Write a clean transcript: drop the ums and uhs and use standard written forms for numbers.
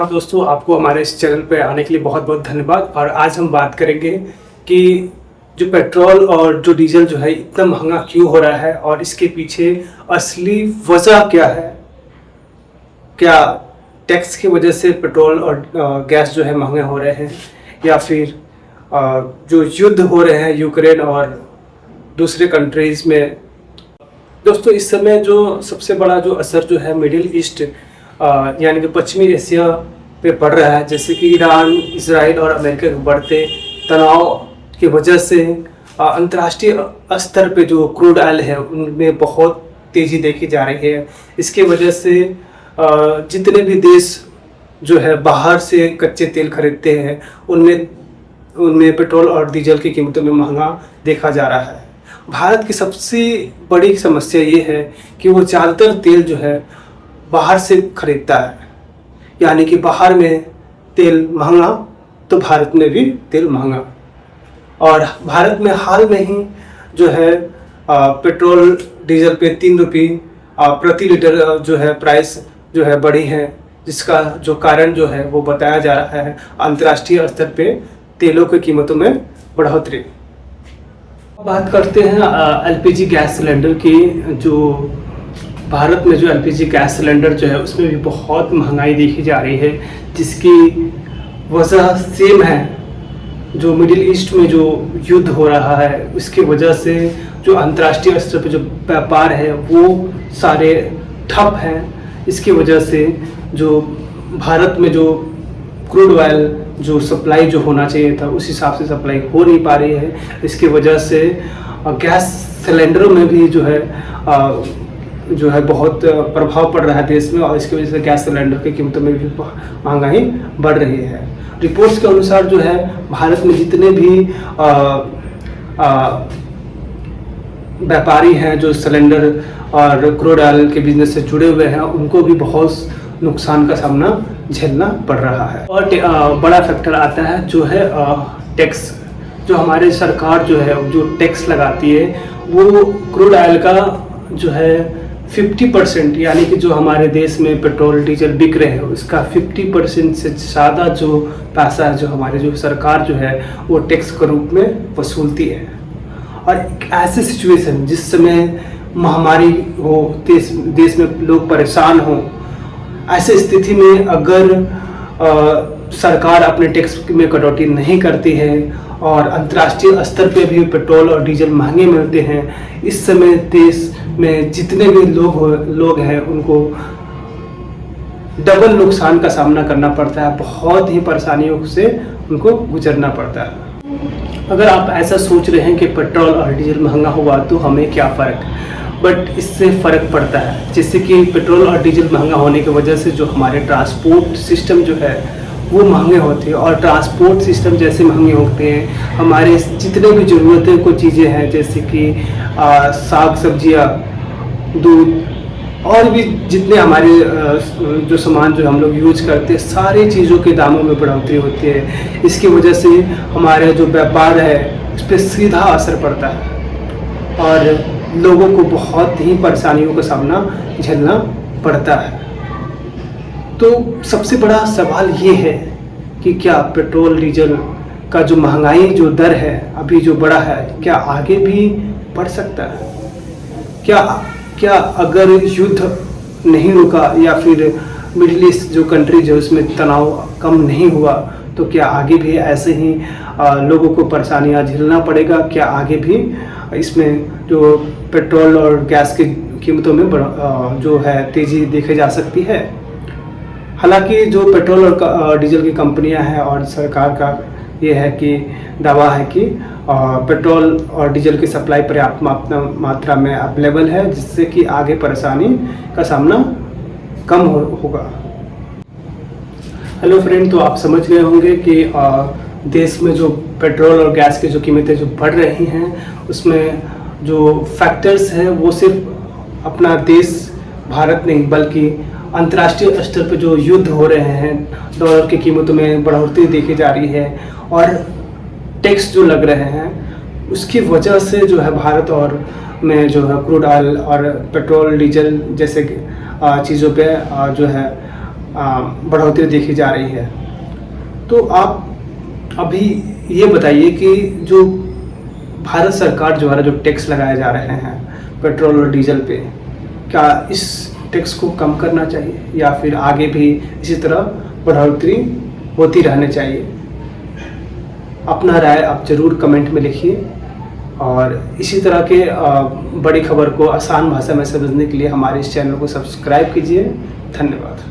दोस्तों, आपको हमारे इस चैनल पे आने के लिए बहुत बहुत धन्यवाद। और आज हम बात करेंगे कि जो पेट्रोल और जो डीजल जो है इतना महंगा क्यों हो रहा है और इसके पीछे असली वजह क्या है। क्या टैक्स की वजह से पेट्रोल और गैस जो है महंगे हो रहे हैं, या फिर जो युद्ध हो रहे हैं यूक्रेन और दूसरे कंट्रीज़ में। दोस्तों, इस समय जो सबसे बड़ा जो असर जो है मिडिल ईस्ट यानी कि पश्चिमी एशिया पे पड़ रहा है, जैसे कि ईरान, इजराइल और अमेरिका के बढ़ते तनाव की वजह से अंतर्राष्ट्रीय स्तर पे जो क्रूड ऑयल है उनमें बहुत तेज़ी देखी जा रही है। इसके वजह से जितने भी देश जो है बाहर से कच्चे तेल खरीदते हैं उनमें पेट्रोल और डीजल की कीमतों में महंगा देखा जा रहा है। भारत की सबसे बड़ी समस्या ये है कि वो ज़्यादातर तेल जो है बाहर से खरीदता है, यानी कि बाहर में तेल महंगा तो भारत में भी तेल महंगा। और भारत में हाल में ही जो है पेट्रोल डीजल पे 3 रुपये प्रति लीटर जो है प्राइस जो है बढ़ी है, जिसका जो कारण जो है वो बताया जा रहा है अंतर्राष्ट्रीय स्तर पे तेलों की कीमतों में बढ़ोतरी। बात करते हैं एलपीजी गैस सिलेंडर की। जो भारत में जो एलपीजी गैस सिलेंडर जो है उसमें भी बहुत महंगाई देखी जा रही है, जिसकी वजह सेम है। जो मिडिल ईस्ट में जो युद्ध हो रहा है उसकी वजह से जो अंतर्राष्ट्रीय स्तर पर जो व्यापार है वो सारे ठप हैं। इसकी वजह से जो भारत में जो क्रूड ऑयल जो सप्लाई जो होना चाहिए था उस हिसाब से सप्लाई हो नहीं पा रही है। इसकी वजह से गैस सिलेंडरों में भी जो है बहुत प्रभाव पड़ रहा है देश में, और इसकी वजह से गैस सिलेंडर की कीमतों में भी महंगाई बढ़ रही है। रिपोर्ट्स के अनुसार जो है भारत में जितने भी व्यापारी हैं जो सिलेंडर और क्रूड ऑयल के बिजनेस से जुड़े हुए हैं उनको भी बहुत नुकसान का सामना झेलना पड़ रहा है। और बड़ा फैक्टर आता है जो है टैक्स। जो हमारी सरकार जो है जो टैक्स लगाती है वो क्रूड ऑयल का जो है 50%, यानी कि जो हमारे देश में पेट्रोल डीजल बिक रहे हैं उसका 50% से ज़्यादा जो पैसा है जो हमारी जो सरकार जो है वो टैक्स के रूप में वसूलती है। और एक ऐसी सिचुएशन जिस समय महामारी हो, देश में लोग परेशान हों, ऐसे स्थिति में अगर सरकार अपने टैक्स में कटौती नहीं करती है और अंतर्राष्ट्रीय स्तर पे भी पेट्रोल और डीजल महंगे मिलते हैं, इस समय देश में जितने भी लोग हैं उनको डबल नुकसान का सामना करना पड़ता है। बहुत ही परेशानियों से उनको गुजरना पड़ता है। अगर आप ऐसा सोच रहे हैं कि पेट्रोल और डीजल महंगा हुआ तो हमें क्या फ़र्क, बट इससे फ़र्क पड़ता है। जैसे कि पेट्रोल और डीजल महंगा होने की वजह से जो हमारे ट्रांसपोर्ट सिस्टम जो है वो महंगे होते हैं, और ट्रांसपोर्ट सिस्टम जैसे महंगे होते हैं हमारे जितने भी ज़रूरतें को चीज़ें हैं जैसे कि साग सब्जियाँ, दूध और भी जितने हमारे जो सामान जो हम लोग यूज करते हैं सारी चीज़ों के दामों में बढ़ोतरी होती है। इसकी वजह से हमारे जो व्यापार है उस पर सीधा असर पड़ता है और लोगों को बहुत ही परेशानियों का सामना झेलना पड़ता है। तो सबसे बड़ा सवाल ये है कि क्या पेट्रोल डीजल का जो महंगाई जो दर है अभी जो बढ़ा है क्या आगे भी बढ़ सकता है? क्या अगर युद्ध नहीं रुका या फिर मिडिल ईस्ट जो कंट्री जो उसमें तनाव कम नहीं हुआ तो क्या आगे भी ऐसे ही लोगों को परेशानियां झेलना पड़ेगा? क्या आगे भी इसमें जो पेट्रोल और गैस की कीमतों में जो है तेज़ी देखी जा सकती है? हालांकि जो पेट्रोल और डीजल की कंपनियां हैं और सरकार का ये है कि दावा है कि पेट्रोल और डीजल की सप्लाई पर्याप्त मात्रा में अवेलेबल है, जिससे कि आगे परेशानी का सामना कम होगा। हेलो फ्रेंड, तो आप समझ गए होंगे कि देश में जो पेट्रोल और गैस की जो कीमतें जो बढ़ रही हैं उसमें जो फैक्टर्स हैं वो सिर्फ अपना देश भारत नहीं बल्कि अंतर्राष्ट्रीय स्तर पर जो युद्ध हो रहे हैं, डॉलर की कीमतों में बढ़ोतरी देखी जा रही है और टैक्स जो लग रहे हैं उसकी वजह से जो है भारत और में जो है क्रूड ऑयल और पेट्रोल डीजल जैसे चीज़ों पे जो है बढ़ोतरी देखी जा रही है। तो आप अभी ये बताइए कि जो भारत सरकार द्वारा जो टैक्स लगाए जा रहे हैं पेट्रोल और डीजल पे, क्या इस टैक्स को कम करना चाहिए या फिर आगे भी इसी तरह बढ़ोतरी होती रहनी चाहिए? अपना राय आप ज़रूर कमेंट में लिखिए और इसी तरह के बड़ी खबर को आसान भाषा में समझने के लिए हमारे इस चैनल को सब्सक्राइब कीजिए। धन्यवाद।